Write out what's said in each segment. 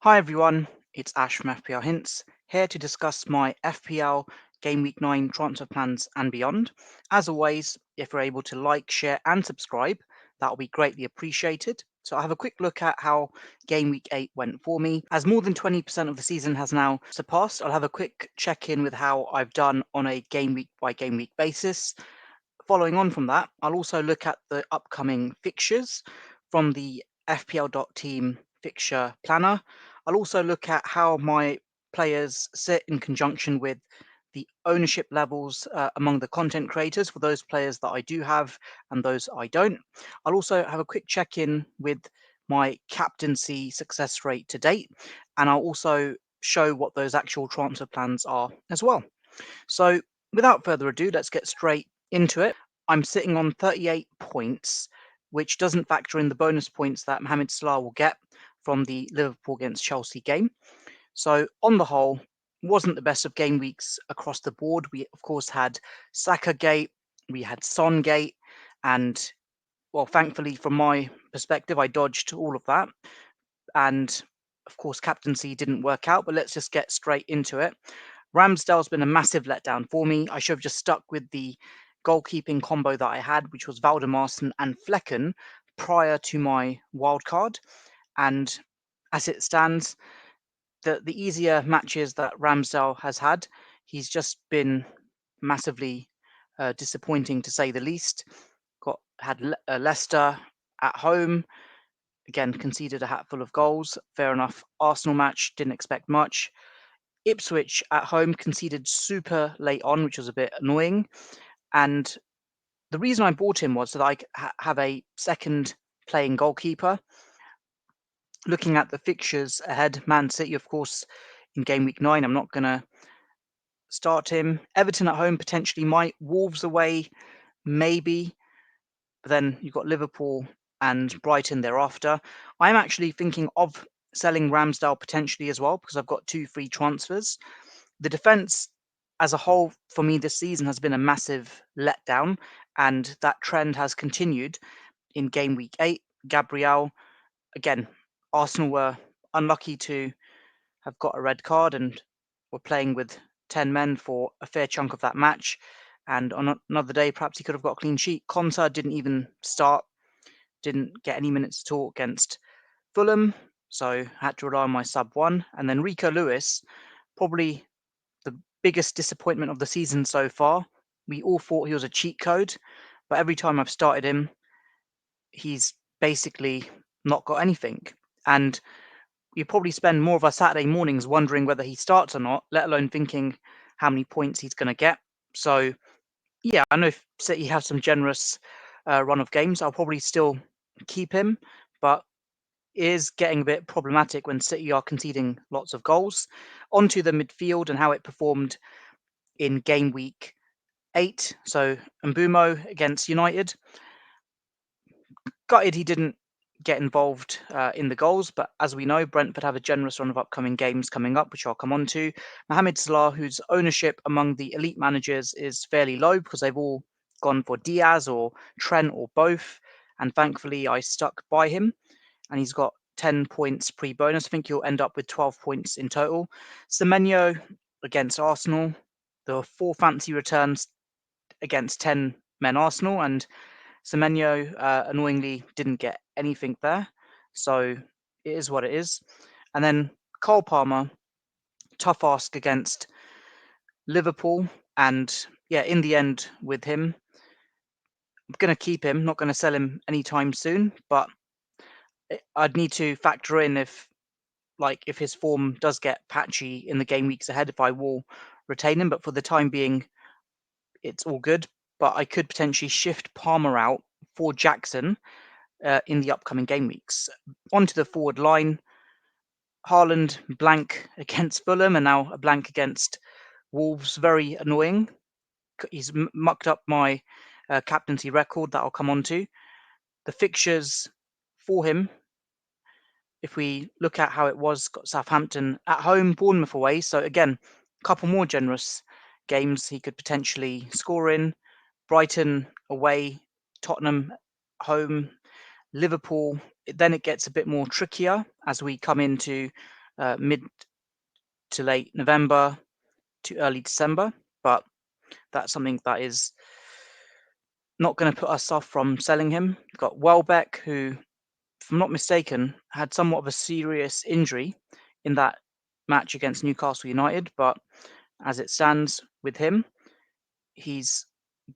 Hi everyone, it's Ash from FPL Hints, here to discuss my FPL Gameweek 9 transfer plans and beyond. As always, if you're able to like, share, and subscribe, that will be greatly appreciated. So I'll have a quick look at how Game Week 8 went for me. As more than 20% of the season has now surpassed, I'll have a quick check-in with how I've done on a game week by game week basis. Following on from that, I'll also look at the upcoming fixtures from the FPL Team Fixture Planner. I'll also look at how my players sit in conjunction with the ownership levels among the content creators for those players that I do have and those I don't. I'll also have a quick check-in with my captaincy success rate to date, and I'll also show what those actual transfer plans are as well. So without further ado, let's get straight into it. I'm sitting on 38 points, which doesn't factor in the bonus points that Mohamed Salah will get from the Liverpool against Chelsea game. So on the whole, wasn't the best of game weeks across the board. We of course had Saka Gate, we had Son Gate, and well, thankfully from my perspective, I dodged all of that. And of course, captaincy didn't work out, but let's just get straight into it. Ramsdale's been a massive letdown for me. I should have just stuck with the goalkeeping combo that I had, which was Valdemarson and Flecken prior to my wildcard. And as it stands, the easier matches that Ramsdale has had, he's just been massively disappointing to say the least. Had Leicester at home, again conceded a hatful of goals. Fair enough. Arsenal match, didn't expect much. Ipswich at home conceded super late on, which was a bit annoying. And the reason I bought him was so that I have a second playing goalkeeper. Looking at the fixtures ahead, Man City, of course, in game week 9, I'm not going to start him. Everton at home potentially might. Wolves away, maybe. But then you've got Liverpool and Brighton thereafter. I'm actually thinking of selling Ramsdale potentially as well because I've got 2 free transfers. The defense as a whole for me this season has been a massive letdown, and that trend has continued in game week 8. Gabriel, again, Arsenal were unlucky to have got a red card and were playing with 10 men for a fair chunk of that match. And on another day, perhaps he could have got a clean sheet. Konsa didn't even start, didn't get any minutes at all against Fulham, so had to rely on my sub 1. And then Rico Lewis, probably the biggest disappointment of the season so far. We all thought he was a cheat code, but every time I've started him, he's basically not got anything. And we probably spend more of our Saturday mornings wondering whether he starts or not, let alone thinking how many points he's going to get. So, yeah, I know if City have some generous run of games, I'll probably still keep him, but it is getting a bit problematic when City are conceding lots of goals. Onto the midfield and how it performed in game week 8. So Mbumo against United. Gutted he didn't get involved in the goals, but as we know, Brentford have a generous run of upcoming games coming up, which I'll come on to. Mohamed Salah, whose ownership among the elite managers is fairly low because they've all gone for Diaz or Trent or both, and thankfully I stuck by him, and he's got 10 points pre-bonus. I think he'll end up with 12 points in total. Semenyo against Arsenal, the 4 fancy returns against 10 men Arsenal, and Semenyo annoyingly didn't get anything there. So it is what it is. And then Cole Palmer, tough ask against Liverpool. And yeah, in the end with him, I'm going to keep him, not going to sell him anytime soon. But I'd need to factor in if his form does get patchy in the game weeks ahead, if I will retain him. But for the time being, it's all good. But I could potentially shift Palmer out for Jackson in the upcoming game weeks. Onto the forward line, Haaland blank against Fulham and now a blank against Wolves. Very annoying. He's mucked up my captaincy record that I'll come on to. The fixtures for him, if we look at how it was, got Southampton at home, Bournemouth away. So again, a couple more generous games he could potentially score in. Brighton away, Tottenham home, Liverpool. Then it gets a bit more trickier as we come into mid to late November to early December, but that's something that is not going to put us off from selling him. We've got Welbeck, who, if I'm not mistaken, had somewhat of a serious injury in that match against Newcastle United, but as it stands with him, he's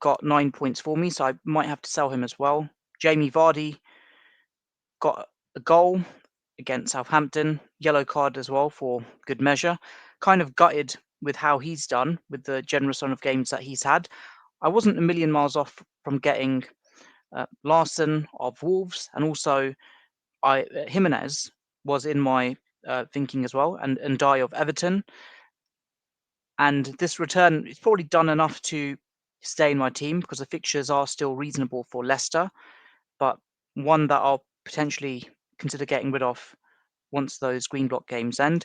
got 9 points for me, so I might have to sell him as well. Jamie Vardy got a goal against Southampton, yellow card as well for good measure. Kind of gutted with how he's done with the generous run of games that he's had. I wasn't a million miles off from getting Larson of Wolves, and also Jimenez was in my thinking as well, and Dye of Everton. And this return is probably done enough to stay in my team because the fixtures are still reasonable for Leicester, but one that I'll potentially consider getting rid of once those green block games end.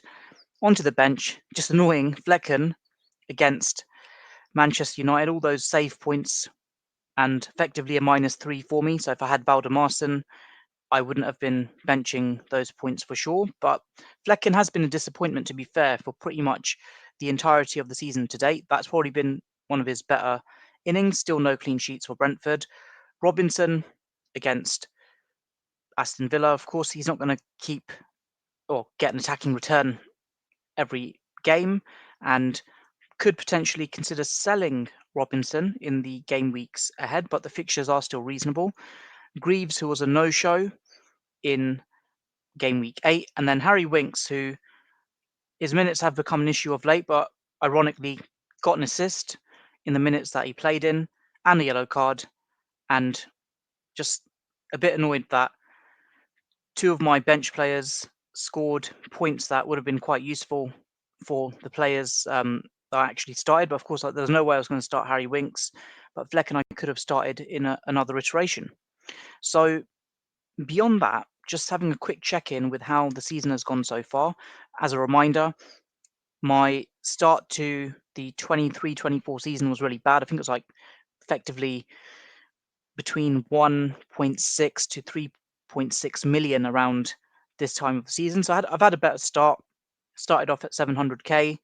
Onto the bench, just annoying Flecken against Manchester United, all those save points and effectively a -3 for me. So if I had Valdemarson, I wouldn't have been benching those points for sure. But Flecken has been a disappointment, to be fair, for pretty much the entirety of the season to date. That's probably been one of his better innings. Still no clean sheets for Brentford. Robinson against Aston Villa, of course, he's not going to keep or get an attacking return every game, and could potentially consider selling Robinson in the game weeks ahead, but the fixtures are still reasonable. Greaves, who was a no-show in game week 8, and then Harry Winks, who his minutes have become an issue of late, but ironically got an assist in the minutes that he played in and a yellow card, and just a bit annoyed that two of my bench players scored points that would have been quite useful for the players that I actually started. But of course, there's no way I was going to start Harry Winks, but Flecken I could have started in another iteration. So beyond that, just having a quick check-in with how the season has gone so far. As a reminder, my start to the 23-24 season was really bad. I think it was like effectively between 1.6 to 3.6 million around this time of the season. So I've had a better start. Started off at 700k,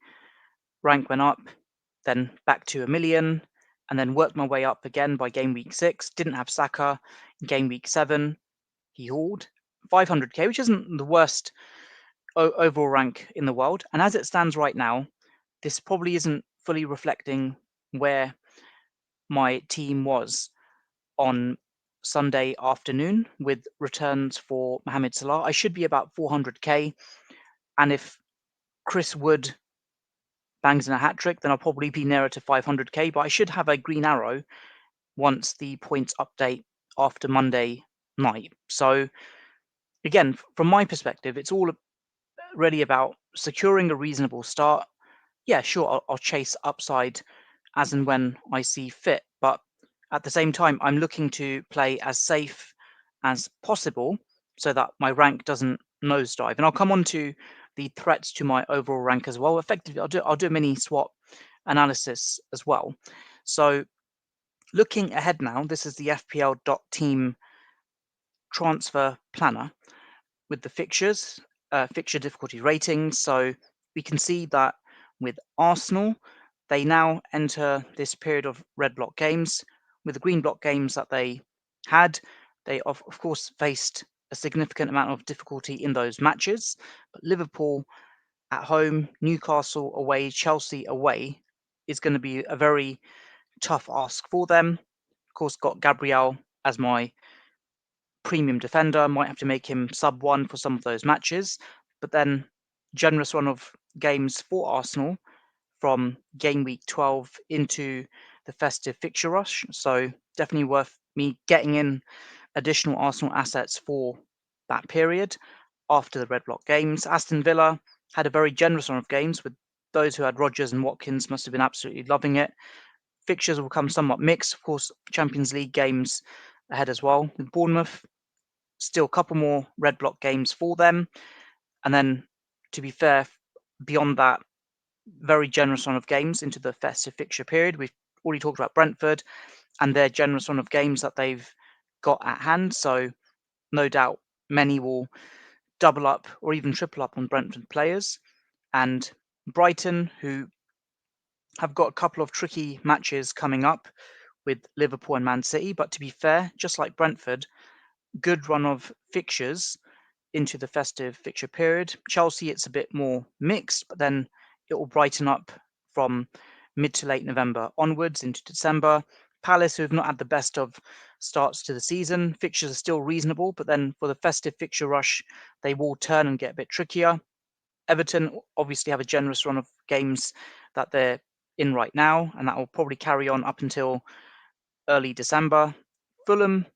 rank went up, then back to 1 million, and then worked my way up again by game week 6. Didn't have Saka in game week 7. He hauled 500k, which isn't the worst overall rank in the world. And as it stands right now, this probably isn't fully reflecting where my team was on Sunday afternoon with returns for Mohamed Salah. I should be about 400k, and if Chris Wood bangs in a hat trick, then I'll probably be nearer to 500k. But I should have a green arrow once the points update after Monday night. So again, from my perspective, it's all really about securing a reasonable start. Yeah, sure, I'll chase upside as and when I see fit, but at the same time, I'm looking to play as safe as possible so that my rank doesn't nosedive. And I'll come on to the threats to my overall rank as well. Effectively, I'll do a mini SWOT analysis as well. So looking ahead now, this is the FPL.team transfer planner with the fixtures, fixture difficulty ratings. So we can see that with Arsenal, they now enter this period of red block games. With the green block games that they had, they of course faced a significant amount of difficulty in those matches. But Liverpool at home, Newcastle away, Chelsea away is going to be a very tough ask for them. Of course, got Gabriel as my premium defender, might have to make him sub 1 for some of those matches. But then generous run of games for Arsenal from game week 12 into the festive fixture rush. So definitely worth me getting in additional Arsenal assets for that period after the red block games. Aston Villa had a very generous run of games with those who had Rodgers and Watkins must have been absolutely loving it. Fixtures will come somewhat mixed. Of course, Champions League games ahead as well. With Bournemouth, still a couple more red block games for them. And then, to be fair, beyond that, very generous run of games into the festive fixture period. We've already talked about Brentford and their generous run of games that they've got at hand. So no doubt many will double up or even triple up on Brentford players. And Brighton, who have got a couple of tricky matches coming up with Liverpool and Man City. But to be fair, just like Brentford, good run of fixtures into the festive fixture period. Chelsea, it's a bit more mixed, but then it will brighten up from mid to late November onwards into December. Palace, who have not had the best of starts to the season, fixtures are still reasonable, but then for the festive fixture rush, they will turn and get a bit trickier. Everton obviously have a generous run of games that they're in right now, and that will probably carry on up until early December. Fulham,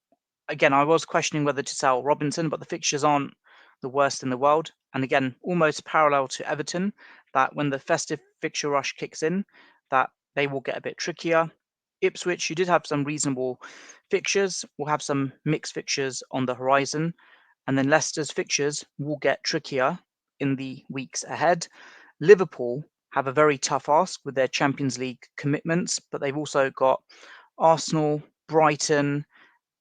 again, I was questioning whether to sell Robinson, but the fixtures aren't the worst in the world. And again, almost parallel to Everton, that when the festive fixture rush kicks in, that they will get a bit trickier. Ipswich, who did have some reasonable fixtures, will have some mixed fixtures on the horizon. And then Leicester's fixtures will get trickier in the weeks ahead. Liverpool have a very tough ask with their Champions League commitments, but they've also got Arsenal, Brighton,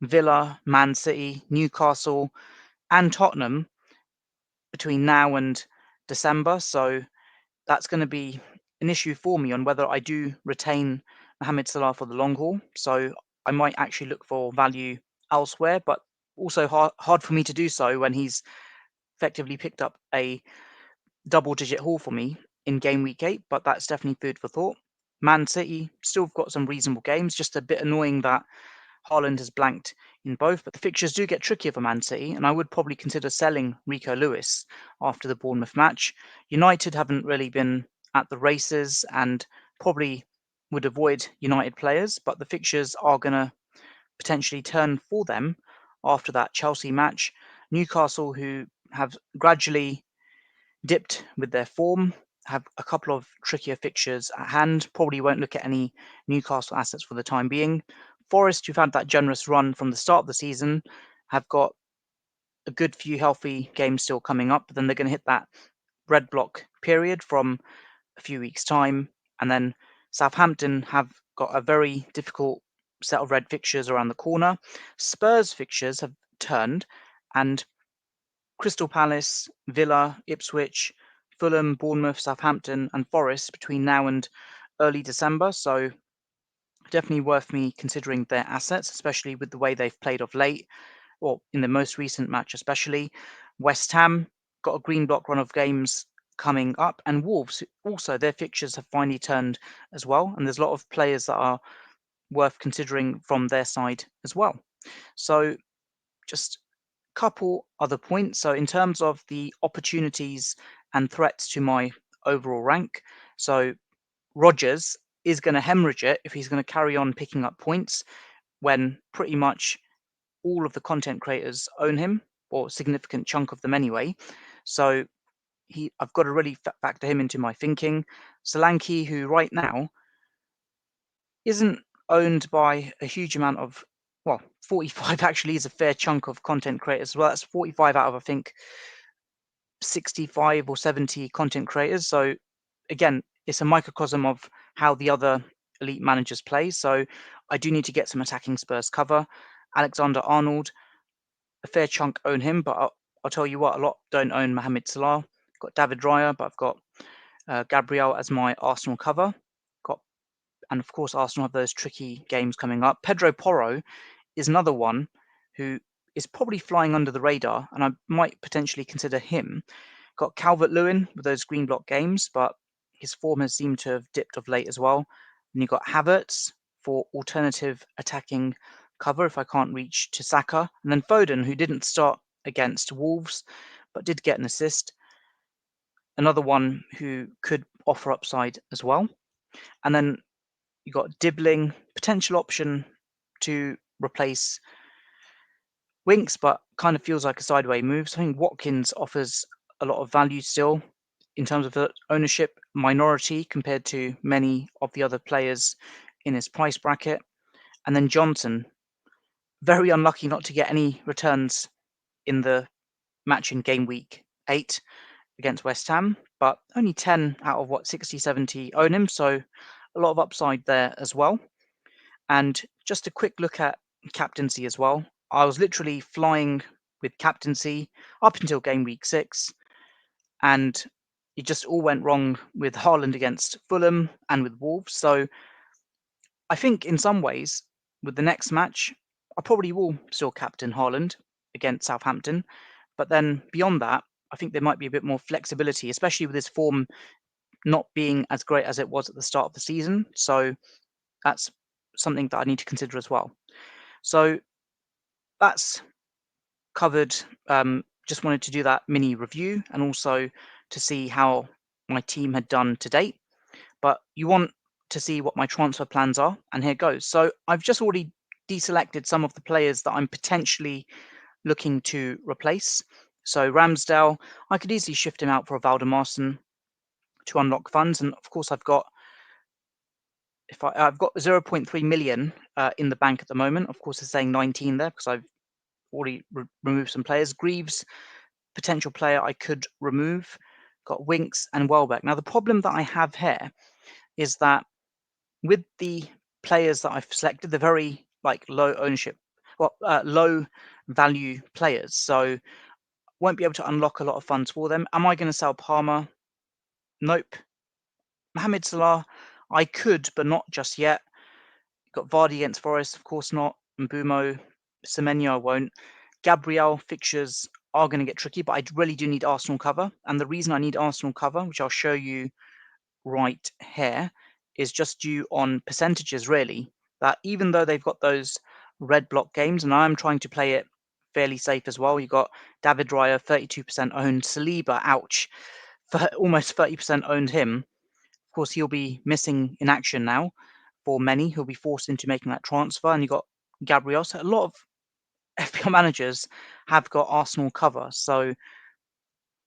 Villa, Man City, Newcastle, and Tottenham between now and December. So that's going to be an issue for me on whether I do retain Mohamed Salah for the long haul. So I might actually look for value elsewhere, but also hard for me to do so when he's effectively picked up a double-digit haul for me in game week 8. But that's definitely food for thought. Man City still got some reasonable games. Just a bit annoying that Haaland has blanked in both, but the fixtures do get trickier for Man City, and I would probably consider selling Rico Lewis after the Bournemouth match. United haven't really been at the races and probably would avoid United players, but the fixtures are going to potentially turn for them after that Chelsea match. Newcastle, who have gradually dipped with their form, have a couple of trickier fixtures at hand. Probably won't look at any Newcastle assets for the time being. Forest, who've had that generous run from the start of the season, have got a good few healthy games still coming up, but then they're going to hit that red block period from a few weeks' time. And then Southampton have got a very difficult set of red fixtures around the corner. Spurs fixtures have turned, and Crystal Palace, Villa, Ipswich, Fulham, Bournemouth, Southampton, and Forest between now and early December. So definitely worth me considering their assets, especially with the way they've played of late, or in the most recent match especially. West Ham got a green block run of games coming up, and Wolves also, their fixtures have finally turned as well, and there's a lot of players that are worth considering from their side as well. So just couple other points. So in terms of the opportunities and threats to my overall rank, so Rodgers is going to hemorrhage it if he's going to carry on picking up points when pretty much all of the content creators own him, or a significant chunk of them anyway. So I've got to really factor him into my thinking. Solanke, who right now isn't owned by a huge amount of, well, 45 actually is a fair chunk of content creators. Well, that's 45 out of, I think, 65 or 70 content creators. So again, it's a microcosm of how the other elite managers play. So I do need to get some attacking Spurs cover. Alexander Arnold, a fair chunk own him, but I'll tell you what, a lot don't own Mohamed Salah. I've got David Raya, but I've got Gabriel as my Arsenal cover. And of course, Arsenal have those tricky games coming up. Pedro Porro is another one who is probably flying under the radar, and I might potentially consider him. Got Calvert-Lewin with those green block games, but his form has seemed to have dipped of late as well. And you've got Havertz for alternative attacking cover if I can't reach to Saka. And then Foden, who didn't start against Wolves, but did get an assist. Another one who could offer upside as well. And then you got Dibbling, potential option to replace Winks, but kind of feels like a sideway move. So I think Watkins offers a lot of value still in terms of the ownership minority compared to many of the other players in his price bracket. And then Johnson, very unlucky not to get any returns in the match in game week 8 against West Ham, but only 10 out of 60, 70 own him. So a lot of upside there as well. And just a quick look at captaincy as well. I was literally flying with captaincy up until game week 6, and it just all went wrong with Haaland against Fulham and with Wolves. So I think in some ways, with the next match, I probably will still captain Haaland against Southampton. But then beyond that, I think there might be a bit more flexibility, especially with his form not being as great as it was at the start of the season. So that's something that I need to consider as well. So that's covered. Just wanted to do that mini review and also to see how my team had done to date. But you want to see what my transfer plans are, and here goes. So I've just already deselected some of the players that I'm potentially looking to replace. So Ramsdale, I could easily shift him out for a Valdemarson to unlock funds, and of course I've got I've got 0.3 million in the bank at the moment. Of course, it's saying 19 there because I've already removed some players. Greaves, potential player I could remove. Got Winks and Welbeck. Now the problem that I have here is that with the players that I've selected, they're very low ownership, low value players. So won't be able to unlock a lot of funds for them. Am I going to sell Palmer? Nope. Mohamed Salah, I could, but not just yet. Got Vardy against Forest, of course not. Mbumo, Semenyo, I won't. Gabriel fixtures are going to get tricky, but I really do need Arsenal cover. And the reason I need Arsenal cover, which I'll show you right here, is just due on percentages, really. That even though they've got those red block games, and I'm trying to play it fairly safe as well, you've got David Raya, 32% owned. Saliba, ouch, for almost 30% owned him. Of course, he'll be missing in action now for many. He'll be forced into making that transfer. And you've got Gabriel. So a lot of FPL managers have got Arsenal cover. So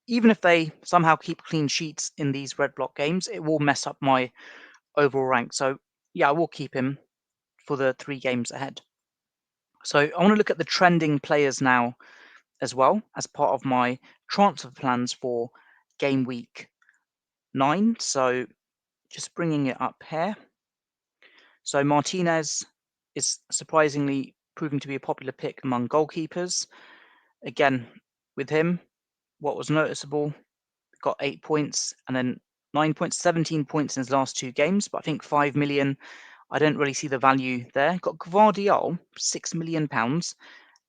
even if they somehow keep clean sheets in these red block games, it will mess up my overall rank. So yeah, I will keep him for the 3 games ahead. So I want to look at the trending players now as well as part of my transfer plans for game week 9. So just bringing it up here. So Martinez is surprisingly proving to be a popular pick among goalkeepers. Again, with him, what was noticeable, got 8 points and then 9 points, 17 points in his last 2 games. But I think 5 million, I don't really see the value there. Got Gvardiol, £6 million.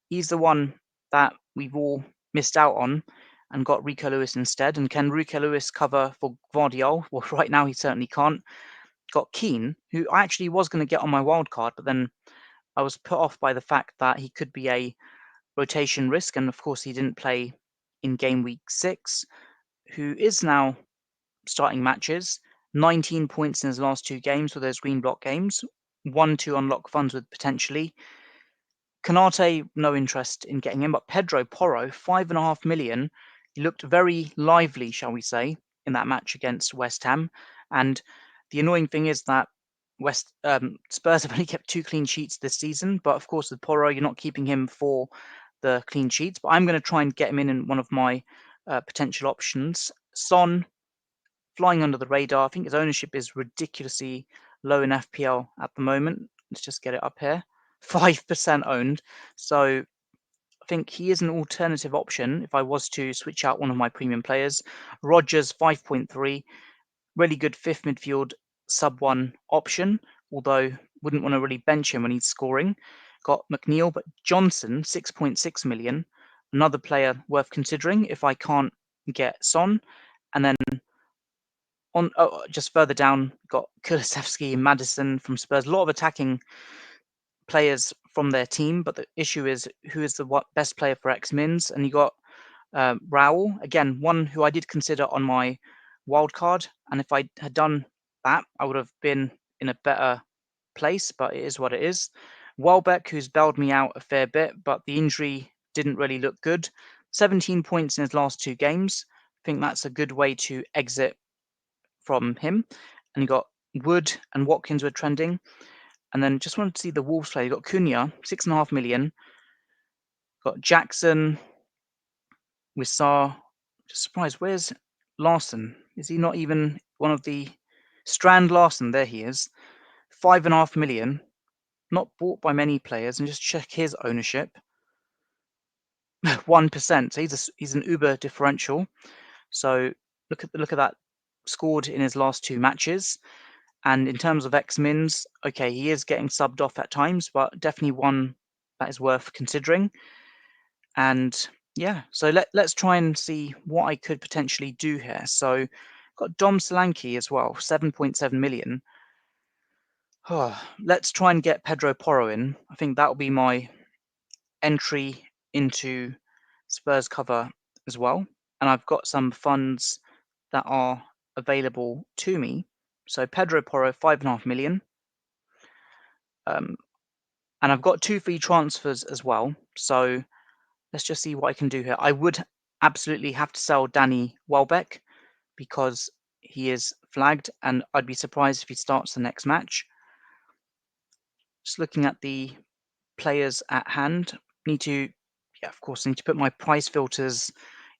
He's the one that we've all missed out on and got Rico Lewis instead. And can Rico Lewis cover for Gvardiol? Well, right now he certainly can't. Got Keane, who I actually was going to get on my wild card, but then I was put off by the fact that he could be a rotation risk, and of course he didn't play in game week 6, who is now starting matches, 19 points in his last 2 games for those green block games, 1 to unlock funds with potentially. Canate, no interest in getting him, but Pedro Porro, 5.5 million. He looked very lively, shall we say, in that match against West Ham. And the annoying thing is that Spurs have only kept 2 clean sheets this season. But of course, with Porro, you're not keeping him for the clean sheets. But I'm going to try and get him in one of my potential options. Son, flying under the radar. I think his ownership is ridiculously low in FPL at the moment. Let's just get it up here. 5% owned. So I think he is an alternative option if I was to switch out one of my premium players. Rogers, 5.3. Really good 5th midfield sub 1 option, although wouldn't want to really bench him when he's scoring. Got McNeil, but Johnson, 6.6 million. Another player worth considering if I can't get Son. And then on just further down, got Kulusevski and Maddison from Spurs. A lot of attacking players from their team, but the issue is who is the best player for X-Mins. And you got Raul, again, one who I did consider on my wild card. And if I had done that, I would have been in a better place, but it is what it is. Welbeck, who's bailed me out a fair bit, but the injury didn't really look good. 17 points in his last 2 games. I think that's a good way to exit from him. And you got Wood and Watkins were trending. And then just wanted to see the Wolves play. You got Cunha, 6.5 million. Got Jackson, Wissar. Just surprised. Where's Larson? Is he not even one of the Strand Larson? There he is. 5.5 million. Not bought by many players. And just check his ownership. 1%. So he's an uber differential. So look at that, scored in his last 2 matches. And in terms of X-Mins, okay, he is getting subbed off at times, but definitely one that is worth considering. And yeah, so let's try and see what I could potentially do here. So got Dom Solanke as well, 7.7 million. Let's try and get Pedro Porro in. I think that will be my entry into Spurs cover as well. And I've got some funds that are available to me. So Pedro Porro, 5.5 million. And I've got 2 free transfers as well. So let's just see what I can do here. I would absolutely have to sell Danny Welbeck because he is flagged, and I'd be surprised if he starts the next match. Just looking at the players at hand, of course, need to put my price filters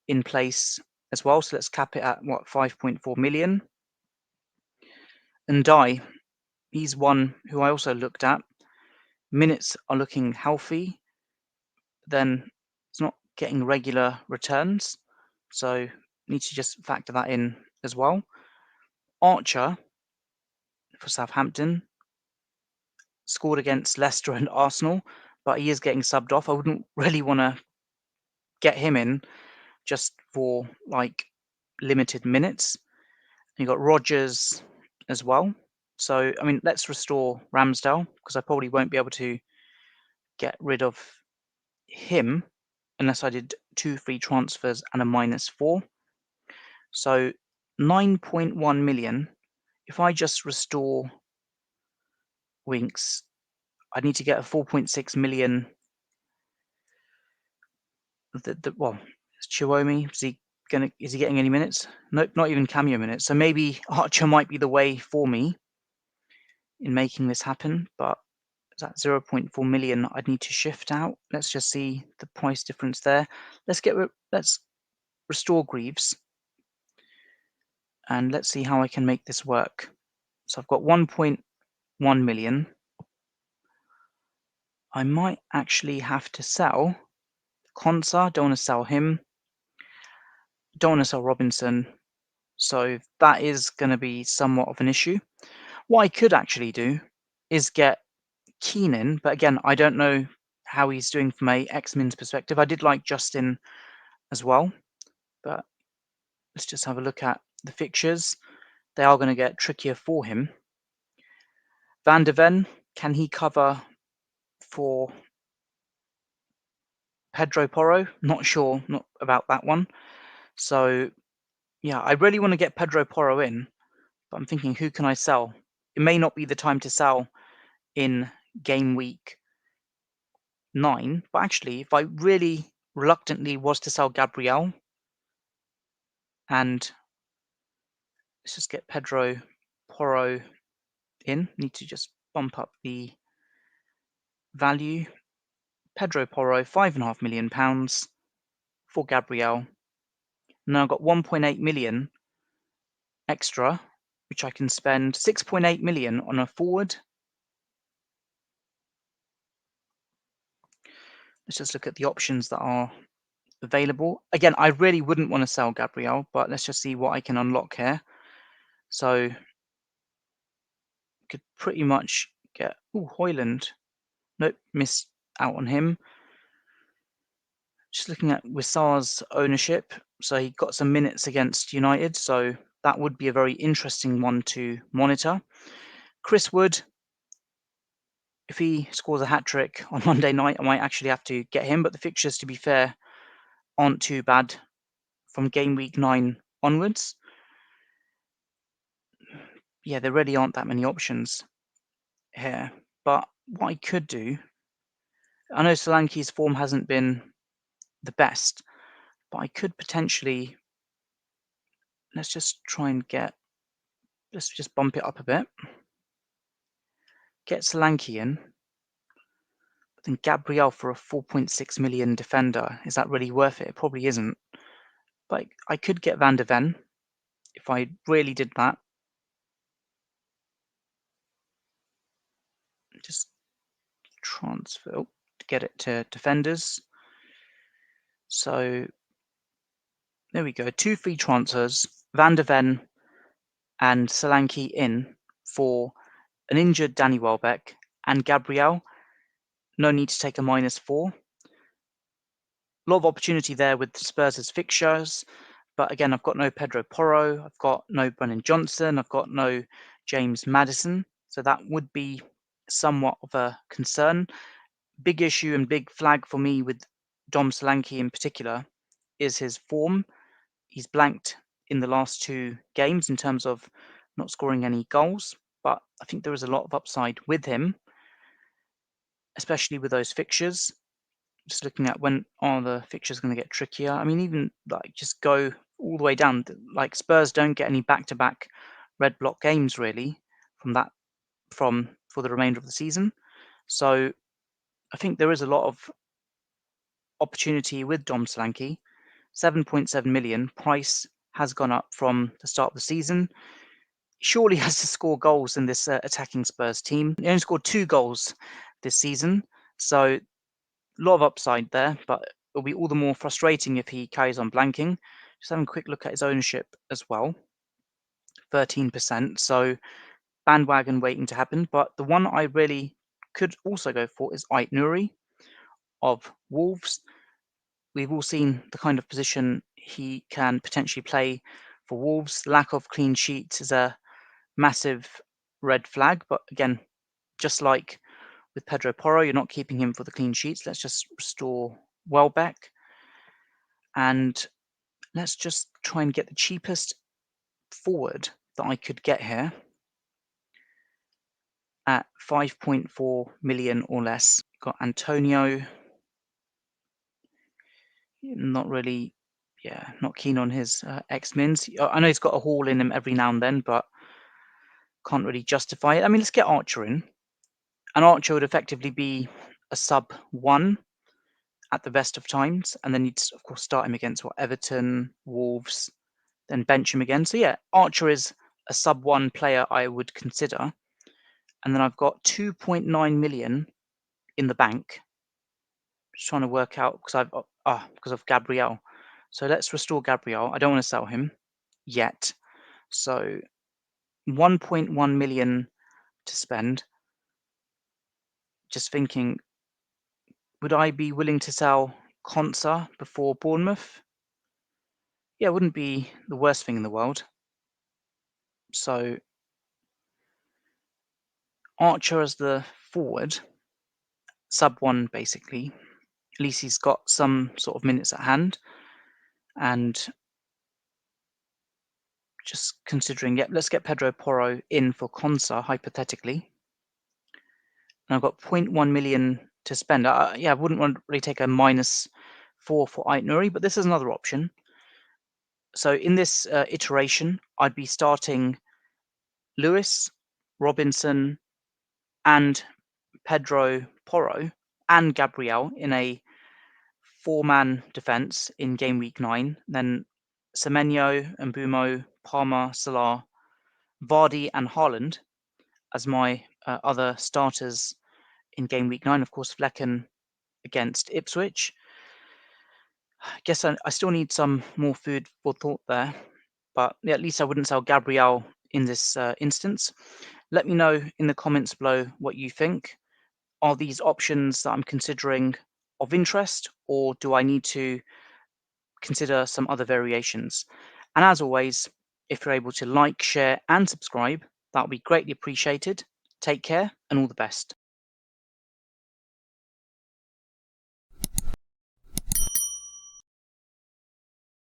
in place as well. So let's cap it at 5.4 million. And he's one who I also looked at. Minutes are looking healthy, then it's not getting regular returns. So need to just factor that in as well. Archer for Southampton scored against Leicester and Arsenal, but he is getting subbed off. I wouldn't really want to get him in just for like limited minutes. And you got Rodgers as well. So I mean, let's restore Ramsdale because I probably won't be able to get rid of him unless I did 2 free transfers and a -4. So 9.1 million. If I just restore Winks, I need to get a 4.6 million. Well, is Chiwomi, is he getting any minutes? Nope, not even cameo minutes. So maybe Archer might be the way for me in making this happen, but that 0.4 million I'd need to shift out. Let's just see the price difference there. Let's restore Greaves and let's see how I can make this work. So I've got 1.1 million. I might actually have to sell Konsa. Don't want to sell him. Don't want to sell Robinson. So that is going to be somewhat of an issue. What I could actually do is get Keenan, but again, I don't know how he's doing from a X-Men's perspective. I did like Justin as well, but let's just have a look at the fixtures. They are going to get trickier for him. Van de Ven, can he cover for Pedro Porro? Not sure, not about that one. So yeah, I really want to get Pedro Porro in, but I'm thinking, who can I sell? It may not be the time to sell in game week 9, but actually, if I really reluctantly was to sell Gabriel, and let's just get Pedro Porro in, need to just bump up the value. Pedro Porro, £5.5 million for Gabriel. Now I've got 1.8 million extra, which I can spend 6.8 million on a forward. Let's just look at the options that are available. Again, I really wouldn't want to sell Gabriel, but let's just see what I can unlock here. So could pretty much get Hoyland. Nope, missed out on him. Just looking at Wissar's ownership. So he got some minutes against United, so that would be a very interesting one to monitor. Chris Wood, if he scores a hat-trick on Monday night, I might actually have to get him, but the fixtures, to be fair, aren't too bad from game week 9 onwards. Yeah, there really aren't that many options here. But what I could do, I know Solanke's form hasn't been the best, but I could potentially, let's just bump it up a bit. Get Solanke in, but then Gabriel for a 4.6 million defender. Is that really worth it? It probably isn't. But I could get Van de Ven if I really did that. Just transfer to get it to defenders. So there we go. 2 free transfers, Van der Ven and Solanke in for an injured Danny Welbeck and Gabriel. No need to take a -4. A lot of opportunity there with Spurs' fixtures, but again, I've got no Pedro Porro, I've got no Brennan Johnson, I've got no James Maddison, so that would be somewhat of a concern. Big issue and big flag for me with Dom Solanke in particular is his form. He's blanked in the last 2 games in terms of not scoring any goals, but I think there is a lot of upside with him, especially with those fixtures. Just looking at when are the fixtures going to get trickier. I mean, even like just go all the way down. Like Spurs don't get any back-to-back red block games really for the remainder of the season. So I think there is a lot of opportunity with Dom Solanke. 7.7 million price has gone up from the start of the season. Surely has to score goals in this attacking Spurs team. He only scored 2 goals this season, so a lot of upside there, but it'll be all the more frustrating if he carries on blanking. Just having a quick look at his ownership as well, 13%, so bandwagon waiting to happen. But the one I really could also go for is Ait Nouri of Wolves. We've all seen the kind of position he can potentially play for Wolves. Lack of clean sheets is a massive red flag, but again, just like with Pedro Porro, you're not keeping him for the clean sheets. Let's just restore Welbeck, and let's just try and get the cheapest forward that I could get here at 5.4 million or less. Got Antonio. Not really, yeah, not keen on his X-Mins. I know he's got a haul in him every now and then, but can't really justify it. I mean, let's get Archer in. And Archer would effectively be a sub 1 at the best of times, and then you'd of course start him against Everton, Wolves, then bench him again. So yeah, Archer is a sub 1 player I would consider. And then I've got 2.9 million in the bank. Just trying to work out because of Gabriel. So let's restore Gabriel. I don't want to sell him yet. So 1.1 million to spend. Just thinking, would I be willing to sell Konsa before Bournemouth? Yeah, it wouldn't be the worst thing in the world. So Archer as the forward, sub 1 basically. At least he's got some sort of minutes at hand. And just considering, yep, let's get Pedro Porro in for Konsa, hypothetically. And I've got 0.1 million to spend. Yeah, I wouldn't want to really take a -4 for Ait Nouri, but this is another option. So in this iteration, I'd be starting Lewis, Robinson, and Pedro Porro and Gabriel in a 4-man defence in game week 9. Then Semenyo, Mbumo, Palmer, Salah, Vardy, and Haaland as my other starters in game week 9. Of course, Flecken against Ipswich. I guess I still need some more food for thought there, but yeah, at least I wouldn't sell Gabriel in this instance. Let me know in the comments below what you think. Are these options that I'm considering of interest, or do I need to consider some other variations? And as always, if you're able to like, share, and subscribe, that would be greatly appreciated. Take care and all the best.